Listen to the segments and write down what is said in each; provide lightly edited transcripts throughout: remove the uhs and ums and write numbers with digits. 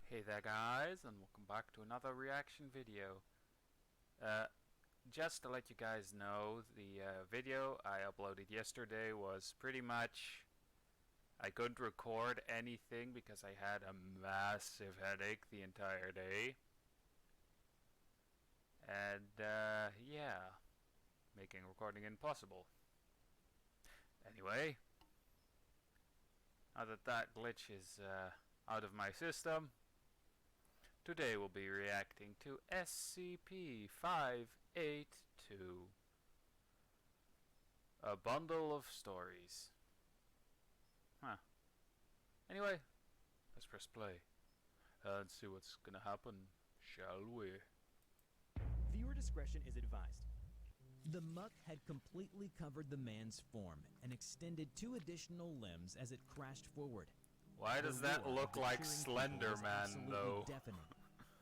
Hey there guys, and welcome back to another reaction video. Just to let you guys know, the video I uploaded yesterday was pretty much... I couldn't record anything because I had a massive headache the entire day. And yeah, making recording impossible. Anyway, now that that glitch is out of my system, today we'll be reacting to SCP-582, a bundle of stories. Anyway, let's press play and see what's gonna happen, shall we? Viewer discretion is advised. The muck had completely covered the man's form and extended 2 additional limbs as it crashed forward. Why does that look like Slenderman, though? Deafening.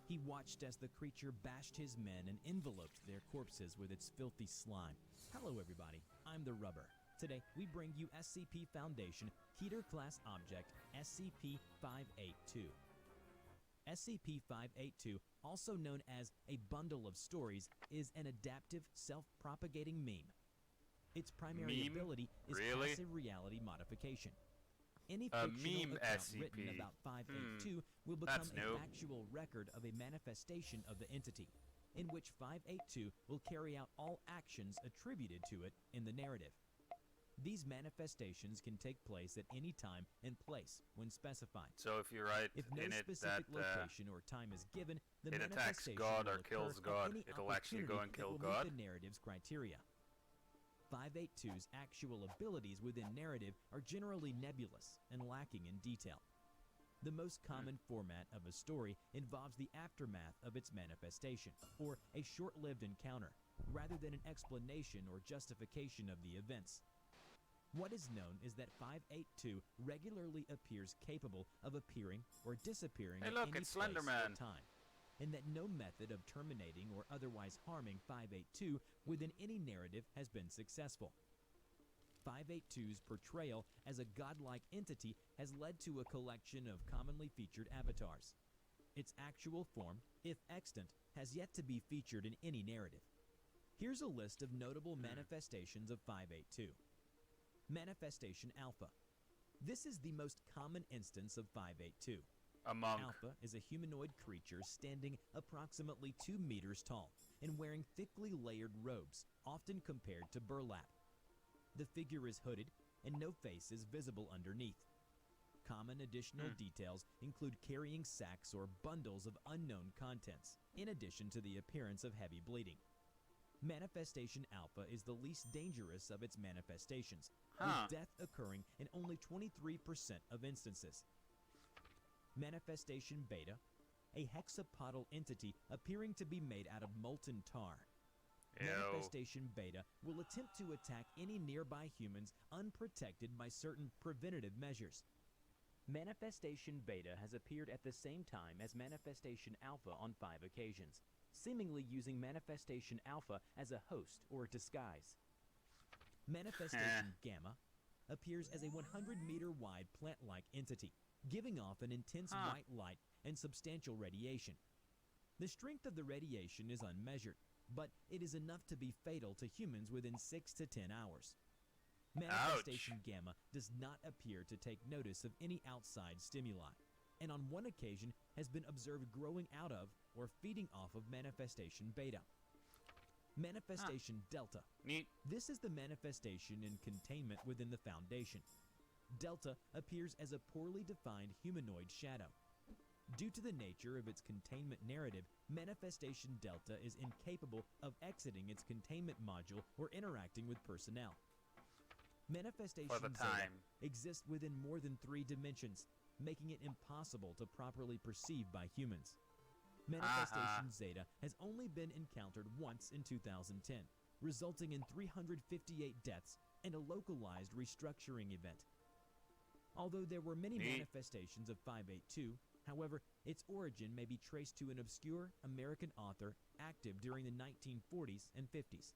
He watched as the creature bashed his men and enveloped their corpses with its filthy slime. Hello everybody, I'm TheRubber. Today we bring you SCP Foundation Heater Class Object SCP-582. SCP-582, also known as a bundle of stories, is an adaptive, self-propagating meme. Its primary ability is passive reality modification. Any fictional account SCP written about 582 will become a factual record of a manifestation of the entity, in which 582 will carry out all actions attributed to it in the narrative. These manifestations can take place at any time and place when specified. So if you write if no in it specific that location or time is given, the it attacks God or kills God, it'll actually go and kill God. The narrative's criteria. 582's actual abilities within narrative are generally nebulous and lacking in detail. The most common format of a story involves the aftermath of its manifestation, or a short-lived encounter, rather than an explanation or justification of the events. What is known is that 582 regularly appears capable of appearing or disappearing at any place or time, and that no method of terminating or otherwise harming 582 within any narrative has been successful. 582's portrayal as a godlike entity has led to a collection of commonly featured avatars. Its actual form, if extant, has yet to be featured in any narrative. Here's a list of notable manifestations of 582. Manifestation Alpha. This is the most common instance of 582. A monk. Alpha is a humanoid creature standing approximately 2 meters tall and wearing thickly layered robes, often compared to burlap. The figure is hooded and no face is visible underneath. Common additional details include carrying sacks or bundles of unknown contents, in addition to the appearance of heavy bleeding. Manifestation Alpha is the least dangerous of its manifestations, with death occurring in only 23% of instances. Manifestation Beta, a hexapodal entity appearing to be made out of molten tar. Manifestation Beta will attempt to attack any nearby humans unprotected by certain preventative measures. Manifestation Beta has appeared at the same time as Manifestation Alpha on 5 occasions, seemingly using Manifestation Alpha as a host or disguise. Manifestation Gamma appears as a 100-meter wide plant-like entity, giving off an intense white light and substantial radiation. The strength of the radiation is unmeasured, but it is enough to be fatal to humans within 6 to 10 hours. Manifestation Gamma does not appear to take notice of any outside stimuli, and on one occasion has been observed growing out of or feeding off of Manifestation Beta. Manifestation Delta. Neat. This is the manifestation in containment within the Foundation. Delta appears as a poorly defined humanoid shadow. Due to the nature of its containment narrative, Manifestation Delta is incapable of exiting its containment module or interacting with personnel. Manifestation Zeta exists within more than 3 dimensions, making it impossible to properly perceive by humans. Manifestation Zeta has only been encountered once in 2010, resulting in 358 deaths and a localized restructuring event. Although there were many manifestations of 582, however, its origin may be traced to an obscure American author active during the 1940s and 50s.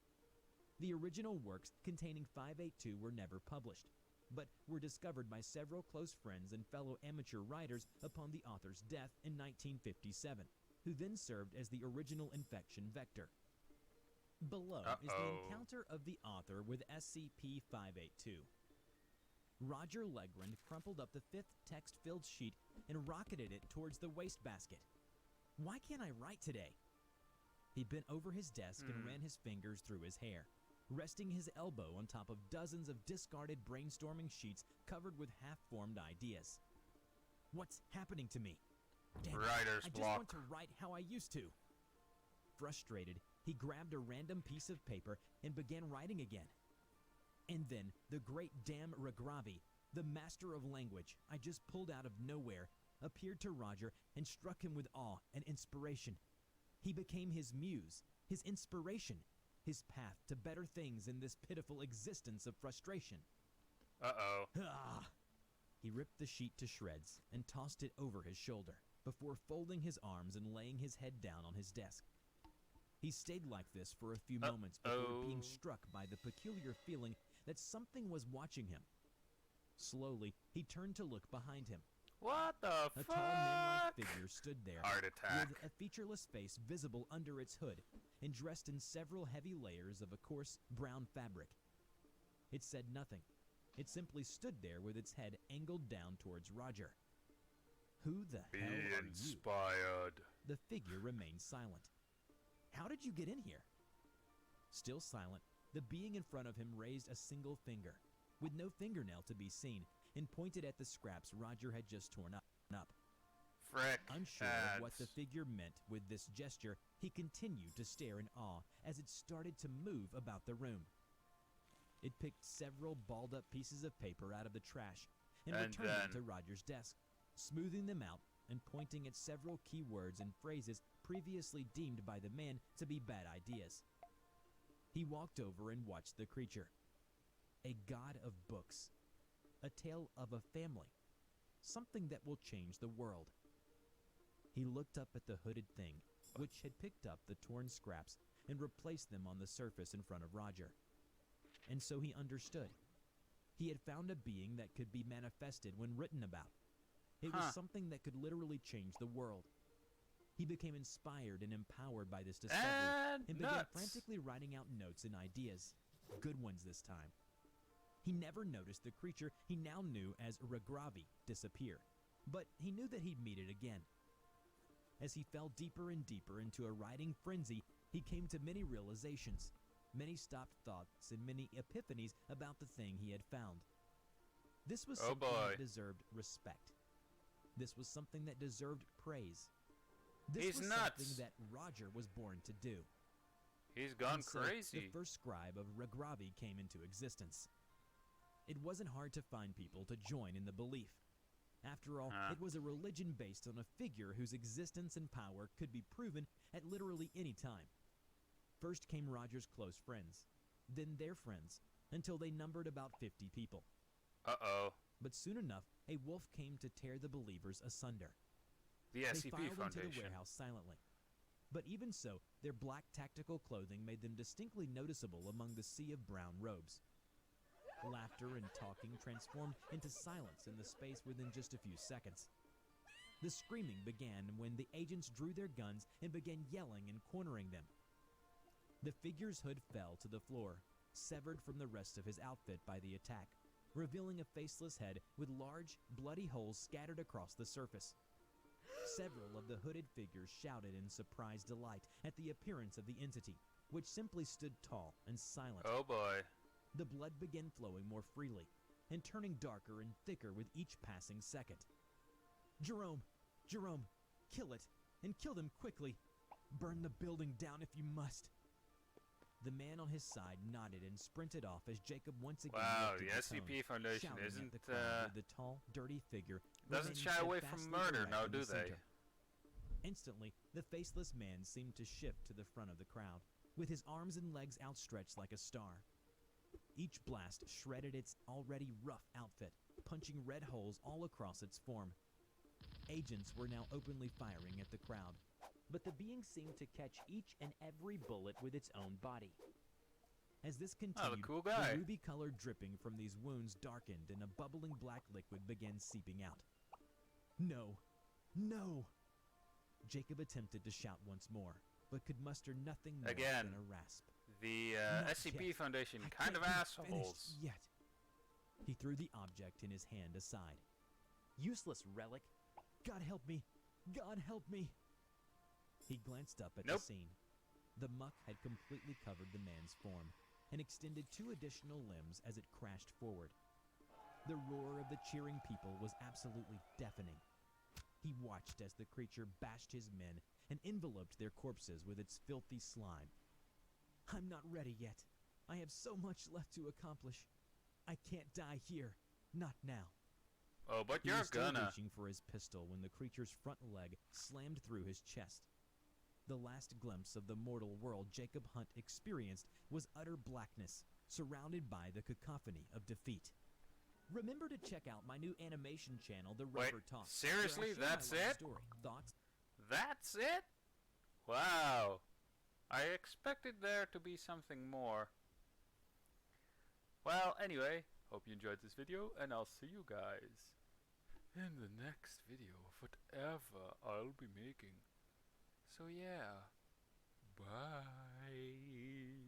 The original works containing 582 were never published. but were discovered by several close friends and fellow amateur writers upon the author's death in 1957, who then served as the original infection vector. Below is the encounter of the author with SCP-582. Roger Legrand crumpled up the 5th text-filled sheet and rocketed it towards the wastebasket. Why can't I write today? He bent over his desk and ran his fingers through his hair, resting his elbow on top of dozens of discarded brainstorming sheets covered with half-formed ideas. What's happening to me? Damn it, Writer's I just block. want to write how I used to. Frustrated, he grabbed a random piece of paper and began writing again. And then, the great Dam Ragravi, the master of language I just pulled out of nowhere, appeared to Roger and struck him with awe and inspiration. He became his muse, his inspiration, his path to better things in this pitiful existence of frustration. Uh-oh. Ah! He ripped the sheet to shreds and tossed it over his shoulder before folding his arms and laying his head down on his desk. He stayed like this for a few moments before being struck by the peculiar feeling that something was watching him. Slowly, he turned to look behind him. What the A fuck? tall man-like figure stood there, Heart attack. with a featureless face visible under its hood, and dressed in several heavy layers of a coarse brown fabric. It said nothing. It simply stood there with its head angled down towards Roger. Who the Be hell are you? inspired. The figure remained silent. How did you get in here? Still silent, the being in front of him raised a single finger, with no fingernail to be seen, and pointed at the scraps Roger had just torn up. Frick. Unsure of what the figure meant with this gesture, he continued to stare in awe as it started to move about the room. It picked several balled-up pieces of paper out of the trash and returned them to Roger's desk, smoothing them out and pointing at several key words and phrases previously deemed by the man to be bad ideas. He walked over and watched the creature. A god of books. A tale of a family. Something that will change the world. He looked up at the hooded thing, which had picked up the torn scraps and replaced them on the surface in front of Roger. And so he understood. He had found a being that could be manifested when written about. It was something that could literally change the world. He became inspired and empowered by this discovery and began frantically writing out notes and ideas. Good ones this time. He never noticed the creature he now knew as Ragravi disappear, but he knew that he'd meet it again. As he fell deeper and deeper into a writing frenzy, he came to many realizations, many stopped thoughts, and many epiphanies about the thing he had found. This was something that deserved respect. This was something that deserved praise. This was something that Roger was born to do. He's gone So crazy. the first scribe of Ragravi came into existence. It wasn't hard to find people to join in the belief. After all, it was a religion based on a figure whose existence and power could be proven at literally any time. First came Roger's close friends, then their friends, until they numbered about 50 people. Uh-oh. But soon enough, a wolf came to tear the believers asunder. The They SCP filed Foundation. into the warehouse silently. But even so, their black tactical clothing made them distinctly noticeable among the sea of brown robes. Laughter and talking transformed into silence in the space within just a few seconds. The screaming began when the agents drew their guns and began yelling and cornering them. The figure's hood fell to the floor, severed from the rest of his outfit by the attack, revealing a faceless head with large, bloody holes scattered across the surface. Several of the hooded figures shouted in surprised delight at the appearance of the entity, which simply stood tall and silent. Oh boy. The blood began flowing more freely, and turning darker and thicker with each passing second. Jerome, kill it, and kill them quickly. Burn the building down if you must. The man on his side nodded and sprinted off as Jacob once again Wow, lifted the the SCP cone, Foundation shouting at isn't, the crowd with the tall, dirty figure doesn't remaining shy away from steadfastly murder, erect now in the do they? center. Instantly, the faceless man seemed to shift to the front of the crowd, with his arms and legs outstretched like a star. Each blast shredded its already rough outfit, punching red holes all across its form. Agents were now openly firing at the crowd, but the being seemed to catch each and every bullet with its own body. As this Oh, continued, the cool guy. the ruby-colored dripping from these wounds darkened and a bubbling black liquid began seeping out. No! No! Jacob attempted to shout once more, but could muster nothing more Again. than a rasp. The Not SCP yet. Foundation, I kind of can't be assholes. finished yet. He threw the object in his hand aside. Useless relic! God help me! God help me! He glanced up at Nope. the scene. The muck had completely covered the man's form and extended 2 additional limbs as it crashed forward. The roar of the cheering people was absolutely deafening. He watched as the creature bashed his men and enveloped their corpses with its filthy slime. I'm not ready yet. I have so much left to accomplish. I can't die here. Not now. Oh, but He you're was still gonna. reaching for his pistol when the creature's front leg slammed through his chest. The last glimpse of the mortal world Jacob Hunt experienced was utter blackness, surrounded by the cacophony of defeat. Remember to check out my new animation channel, Wait, TheRubber Talks. seriously? where I share my That's life it? Story, thoughts. That's it? Wow. I expected there to be something more. Well, anyway, hope you enjoyed this video, and I'll see you guys in the next video of whatever I'll be making. So yeah, bye.